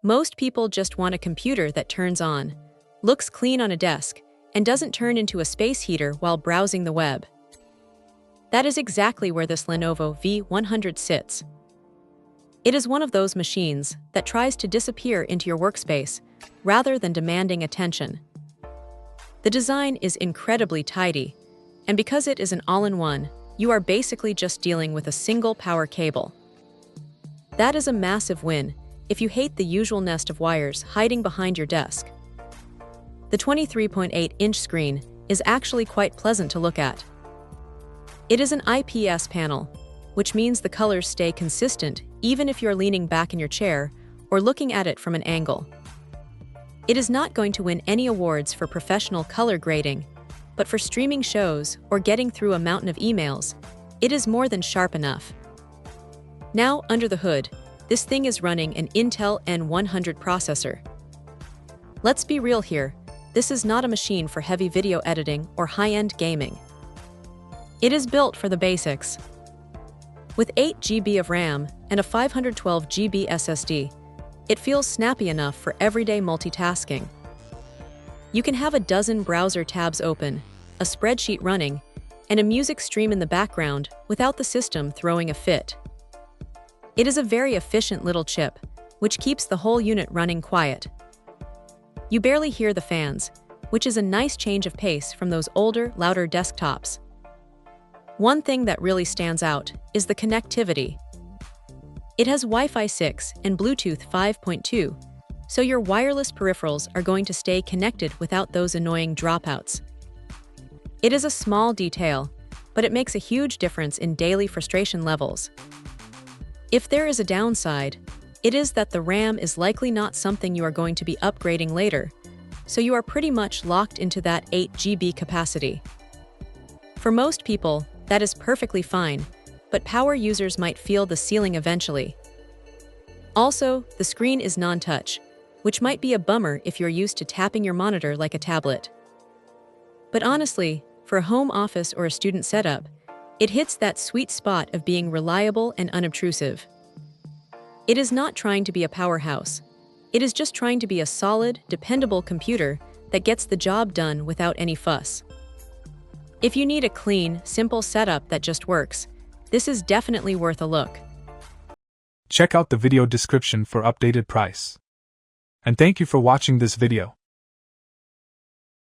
Most people just want a computer that turns on, looks clean on a desk, and doesn't turn into a space heater while browsing the web. That is exactly where this Lenovo V100 sits. It is one of those machines that tries to disappear into your workspace rather than demanding attention. The design is incredibly tidy, and because it is an all-in-one, you are basically just dealing with a single power cable. That is a massive win if you hate the usual nest of wires hiding behind your desk. The 23.8-inch screen is actually quite pleasant to look at. It is an IPS panel, which means the colors stay consistent even if you're leaning back in your chair or looking at it from an angle. It is not going to win any awards for professional color grading, but for streaming shows or getting through a mountain of emails, it is more than sharp enough. Now, under the hood, this thing is running an Intel N100 processor. Let's be real here, this is not a machine for heavy video editing or high-end gaming. It is built for the basics. With 8 GB of RAM and a 512 GB SSD, it feels snappy enough for everyday multitasking. You can have a dozen browser tabs open, a spreadsheet running, and a music stream in the background without the system throwing a fit. It is a very efficient little chip, which keeps the whole unit running quiet. You barely hear the fans, which is a nice change of pace from those older, louder desktops. One thing that really stands out is the connectivity. It has Wi-Fi 6 and Bluetooth 5.2, so your wireless peripherals are going to stay connected without those annoying dropouts. It is a small detail, but it makes a huge difference in daily frustration levels. If there is a downside, it is that the RAM is likely not something you are going to be upgrading later, so you are pretty much locked into that 8 GB capacity. For most people, that is perfectly fine, but power users might feel the ceiling eventually. Also, the screen is non-touch, which might be a bummer if you're used to tapping your monitor like a tablet. But honestly, for a home office or a student setup, it hits that sweet spot of being reliable and unobtrusive. It is not trying to be a powerhouse. It is just trying to be a solid, dependable computer that gets the job done without any fuss. If you need a clean, simple setup that just works, this is definitely worth a look. Check out the video description for updated price. And thank you for watching this video.